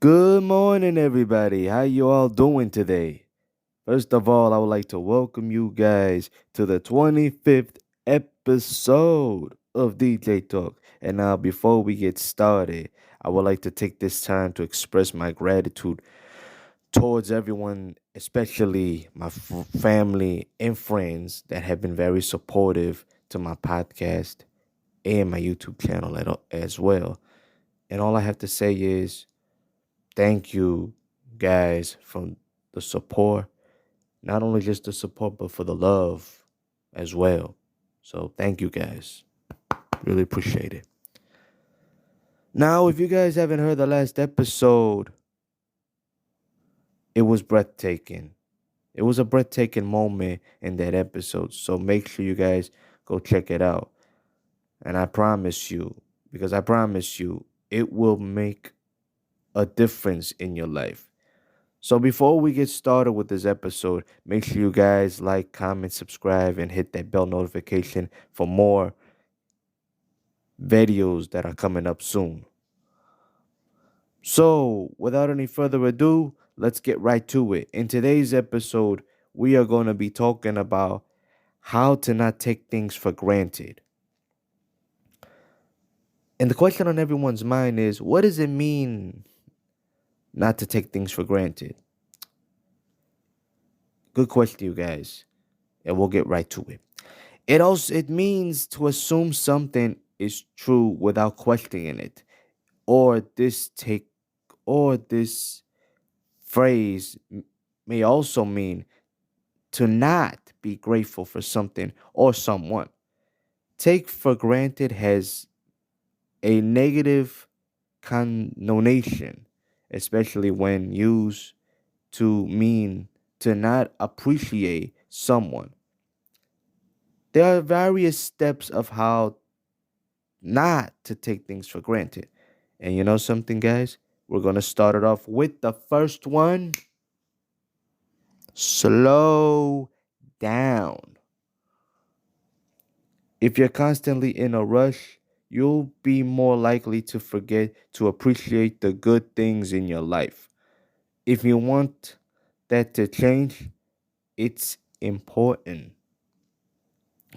Good morning, everybody. How you all doing today? First of all, I would like to welcome you guys to the 25th episode of DJ Talk. And now, before we get started, I would like to take this time to express my gratitude towards everyone, especially my family and friends that have been very supportive to my podcast and my YouTube channel as well. And all I have to say is, thank you guys for the support. Not only just the support, but for the love as well. So thank you guys. Really appreciate it. Now, if you guys haven't heard the last episode, it was breathtaking. It was a breathtaking moment in that episode. So make sure you guys go check it out. And I promise you, because I promise you, it will make a difference in your life. So before we get started with this episode, make sure you guys like, comment, subscribe, and hit that bell notification for more videos that are coming up soon. So without any further ado, let's get right to it. In today's episode, we are going to be talking about how to not take things for granted. And the question on everyone's mind is, what does it mean not to take things for granted? Good question, you guys. And we'll get right to it. It means to assume something is true without questioning it. Or this phrase may also mean to not be grateful for something or someone. Take for granted has a negative connotation, especially when used to mean to not appreciate someone. There are various steps of how not to take things for granted. And you know something, guys? We're going to start it off with the first one: slow down. If you're constantly in a rush, you'll be more likely to forget to appreciate the good things in your life. If you want that to change, it's important,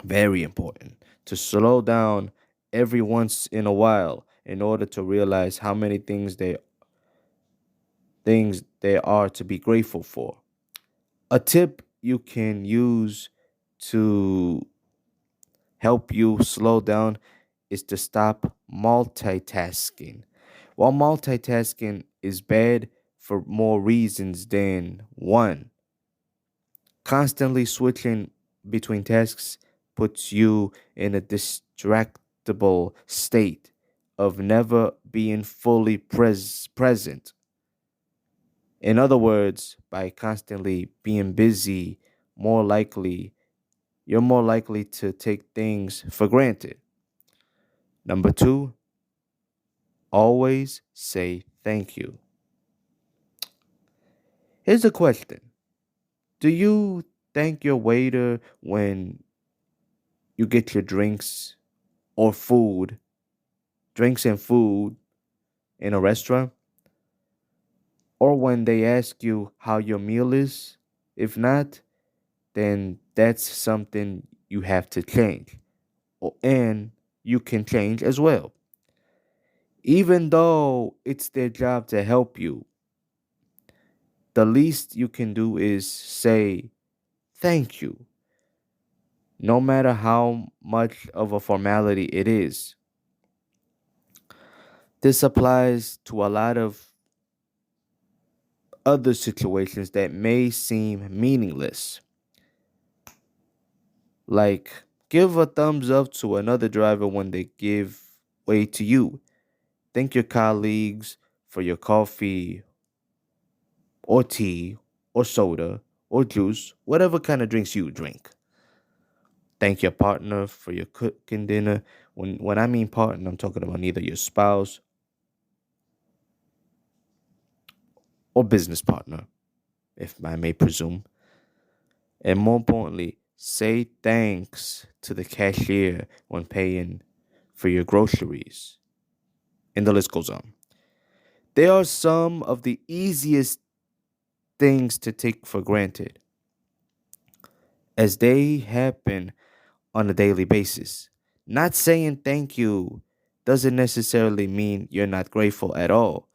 very important, to slow down every once in a while in order to realize how many things there are to be grateful for. A tip you can use to help you slow down is to stop multitasking. While multitasking is bad for more reasons than one, constantly switching between tasks puts you in a distractible state of never being fully present. In other words, by constantly being busy, more likely you're more likely to take things for granted. Number two, always say thank you. Here's a question: do you thank your waiter when you get your or food, drinks and food in a restaurant? Or when they ask you how your meal is? If not, then that's something you have to change. And you can change as well. Even though it's their job to help you, the least you can do is say thank you, no matter how much of a formality it is. This applies to a lot of other situations that may seem meaningless, like give a thumbs up to another driver when they give way to you. Thank your colleagues for your coffee or tea or soda or juice, whatever kind of drinks you drink. Thank your partner for your cooking dinner. When I mean partner, I'm talking about either your spouse or business partner, if I may presume. And more importantly, say thanks to the cashier when paying for your groceries. And the list goes on. They are some of the easiest things to take for granted as they happen on a daily basis. Not saying thank you doesn't necessarily mean you're not grateful at all.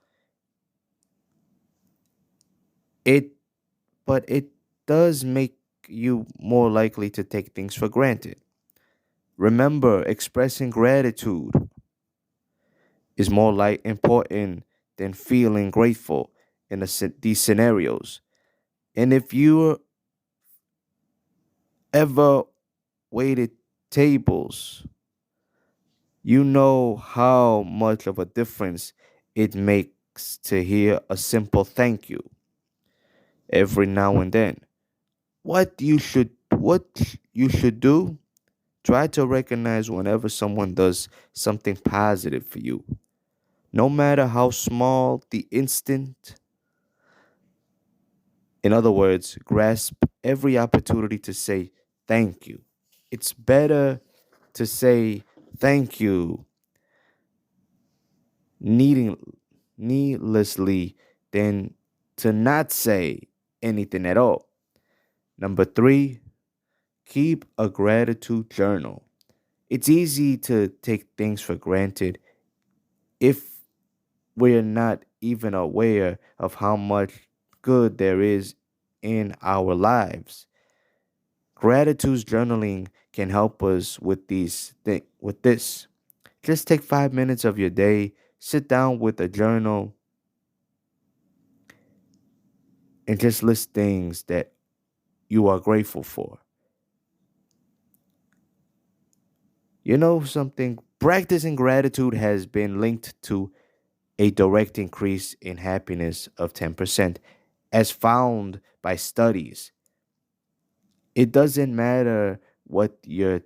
It but it does make you more likely to take things for granted. Remember, expressing gratitude is more like important than feeling grateful in these scenarios. And if you ever waited tables, you know how much of a difference it makes to hear a simple thank you every now and then. What you should do, try to recognize whenever someone does something positive for you. No matter how small the instant, in other words, grasp every opportunity to say thank you. It's better to say thank you needing, needlessly than to not say anything at all. Number three, keep a gratitude journal. It's easy to take things for granted if we're not even aware of how much good there is in our lives. Gratitude journaling can help us with with this. Just take 5 minutes of your day, sit down with a journal and just list things that you are grateful for. You know something? Practicing gratitude has been linked to a direct increase in happiness of 10%, as found by studies. It doesn't matter what you're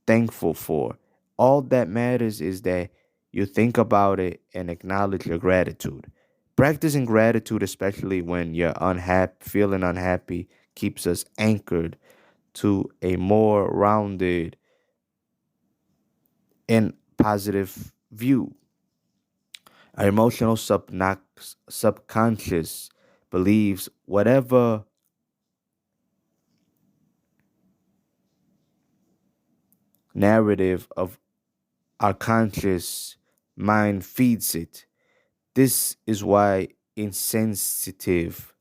thankful for. All that matters is that you think about it and acknowledge your gratitude. Practicing gratitude, especially when you're unhappy, feeling unhappy, keeps us anchored to a more rounded and positive view. Our emotional subconscious believes whatever narrative of our conscious mind feeds it. This is why insensitive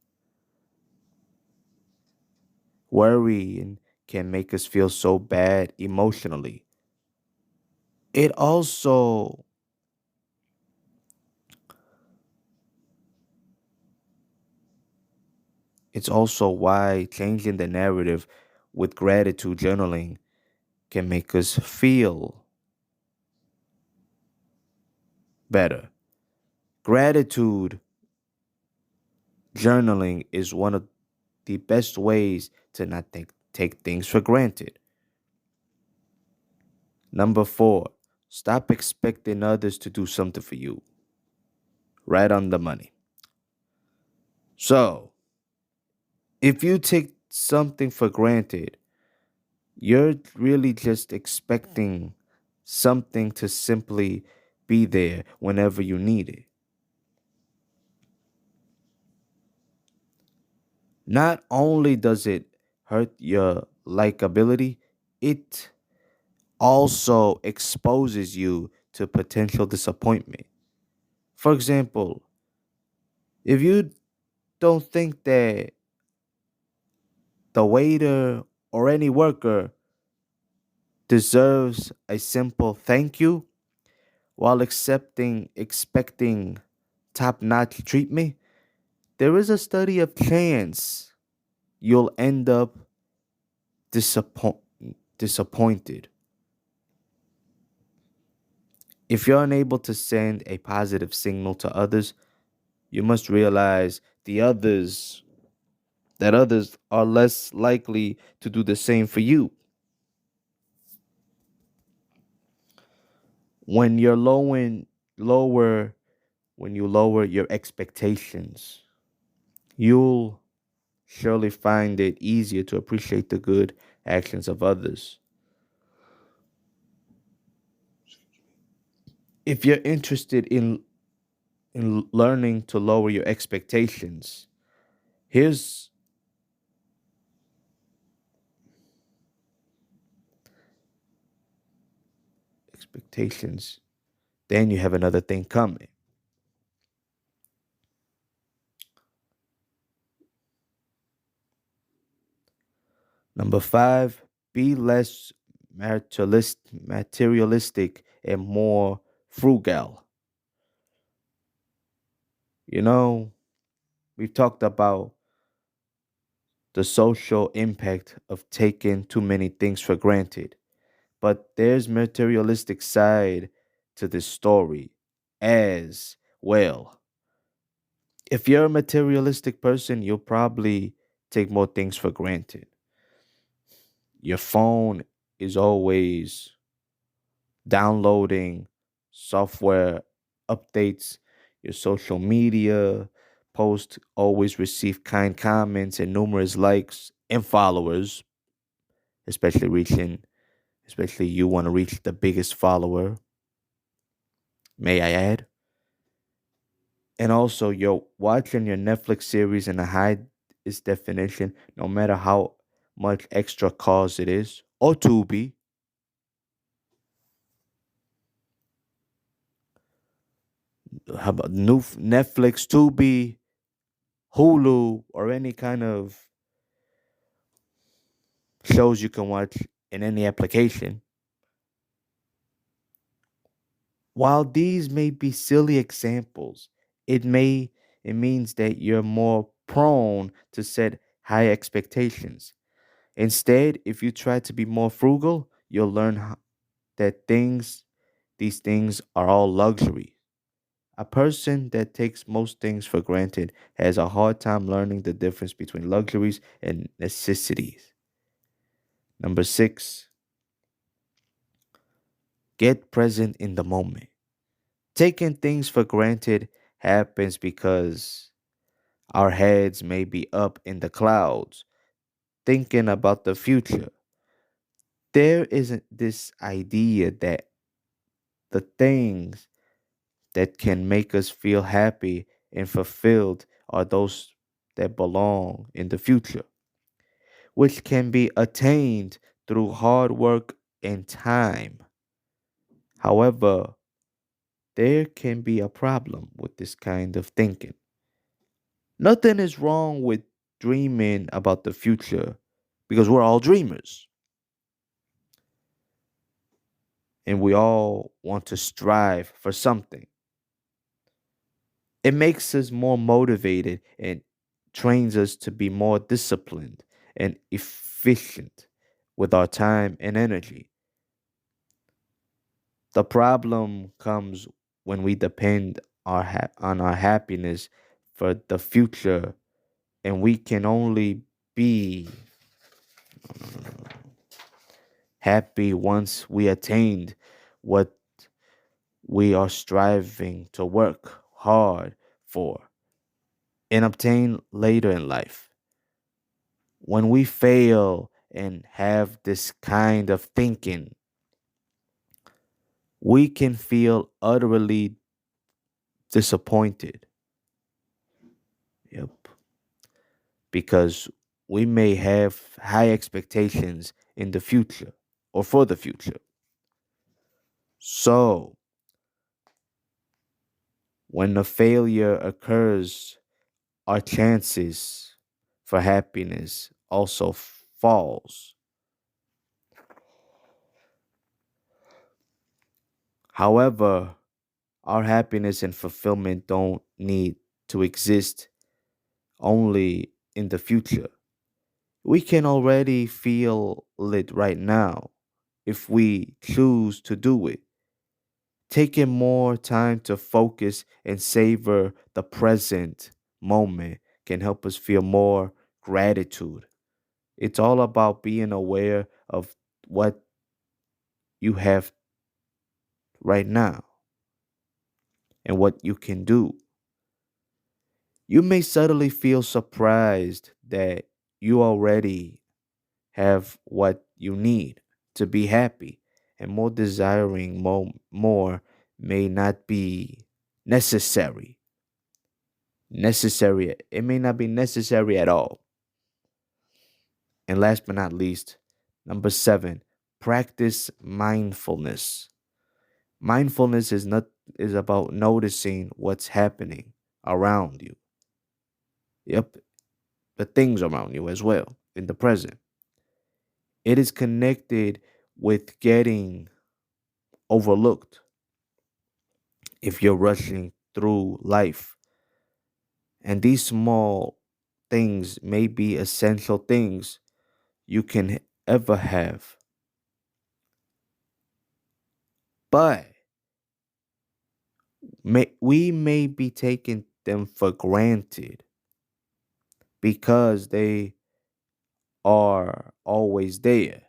worrying can make us feel so bad emotionally. It also it's also why changing the narrative with gratitude journaling can make us feel better. Gratitude journaling is one of the best ways to not take things for granted. Number four, stop expecting others to do something for you. Right on the money. So, if you take something for granted, you're really just expecting something to simply be there whenever you need it. Not only does it hurt your likability, it also exposes you to potential disappointment. For example, if you don't think that the waiter or any worker deserves a simple thank you while expecting top-notch treatment, there is a study of chance you'll end up disappoint, disappointed. If you're unable to send a positive signal to others, you must realize that others are less likely to do the same for you. When you're lower when you lower your expectations, you'll surely find it easier to appreciate the good actions of others. If you're interested in learning to lower your expectations. Here's expectations. Then you have another thing coming. Number five, be less materialistic and more frugal. You know, we've talked about the social impact of taking too many things for granted. But there's materialistic side to this story as well. If you're a materialistic person, you'll probably take more things for granted. Your phone is always downloading software updates, your social media posts always receive kind comments and numerous likes and followers, especially reaching, especially you want to reach the biggest follower, may I add. And also, you're watching your Netflix series in a high its definition, no matter how much extra cost it is, or Tubi. How about new Netflix, Tubi, Hulu, or any kind of shows you can watch in any application. While these may be silly examples, it may it means that you're more prone to set high expectations. Instead, if you try to be more frugal, you'll learn that these things are all luxury. A person that takes most things for granted has a hard time learning the difference between luxuries and necessities. Number six, get present in the moment. Taking things for granted happens because our heads may be up in the clouds thinking about the future. There isn't this idea that the things that can make us feel happy and fulfilled are those that belong in the future, which can be attained through hard work and time. However, there can be a problem with this kind of thinking. Nothing is wrong with dreaming about the future because we're all dreamers and we all want to strive for something. It makes us more motivated and trains us to be more disciplined and efficient with our time and energy. The problem comes when we depend on our happiness for the future, and we can only be happy once we attained what we are striving to work hard for and obtain later in life. When we fail and have this kind of thinking, we can feel utterly disappointed. Yep. Because we may have high expectations in the future or for the future. So, when a failure occurs, our chances for happiness also falls. However, our happiness and fulfillment don't need to exist only in the future. We can already feel it right now if we choose to do it. Taking more time to focus and savor the present moment can help us feel more gratitude. It's all about being aware of what you have right now and what you can do. You may suddenly feel surprised that you already have what you need to be happy, and more desiring more may not be necessary. necessary. It may not be necessary at all. And last but not least, number 7, practice mindfulness. Mindfulness is about noticing what's happening around you. Yep, the things around you as well in the present. It is connected with getting overlooked if you're rushing through life. And these small things may be essential things you can ever have. But we may be taking them for granted because they are always there.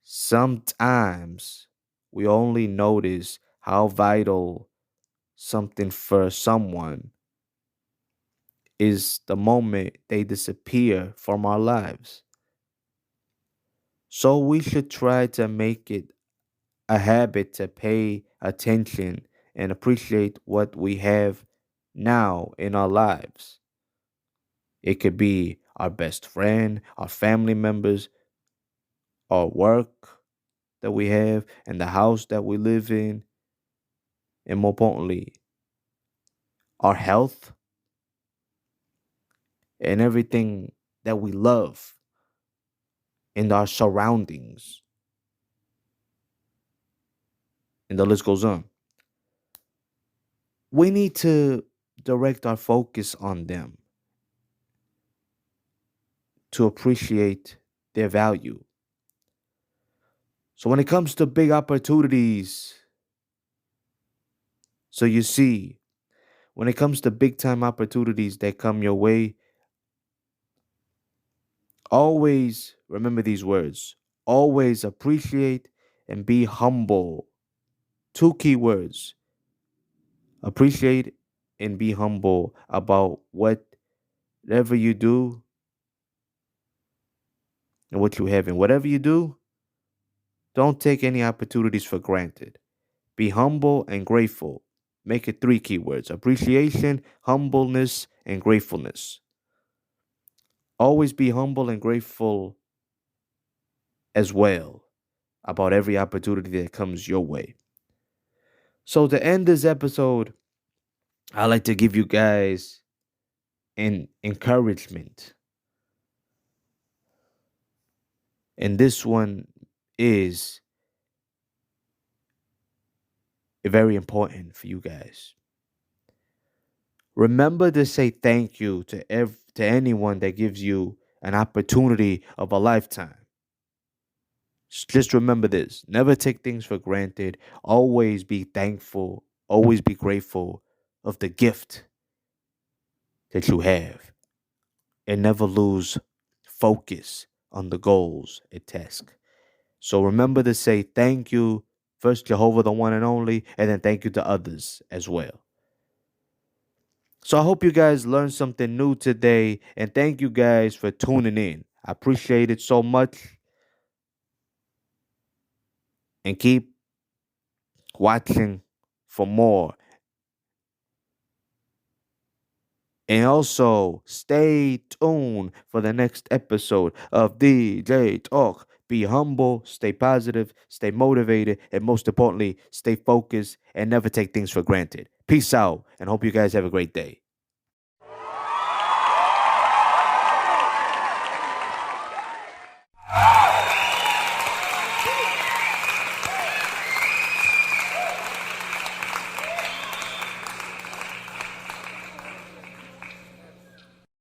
Sometimes we only notice how vital something for someone is the moment they disappear from our lives. So we should try to make it a habit to pay attention and appreciate what we have now in our lives. It could be our best friend, our family members, our work that we have, and the house that we live in, and more importantly, our health and everything that we love in our surroundings. And the list goes on. We need to direct our focus on them to appreciate their value. So when it comes to big opportunities, so you see, when it comes to big time opportunities that come your way, always remember these words. Always appreciate and be humble. Two key words. Appreciate and be humble about whatever you do and what you have. And whatever you do, don't take any opportunities for granted. Be humble and grateful. Make it three keywords: appreciation, humbleness, and gratefulness. Always be humble and grateful as well about every opportunity that comes your way. So, to end this episode, I like to give you guys an encouragement. And this one is very important for you guys. Remember to say thank you to anyone that gives you an opportunity of a lifetime. Just remember this. Never take things for granted. Always be thankful. Always be grateful of the gift that you have. And never lose focus on the goals and task. So remember to say thank you first, Jehovah, the one and only, and then thank you to others as well. So I hope you guys learned something new today, and thank you guys for tuning in. I appreciate it so much. And keep watching for more. And also stay tuned for the next episode of DJ Talk. Be humble, stay positive, stay motivated, and most importantly, stay focused and never take things for granted. Peace out, and hope you guys have a great day.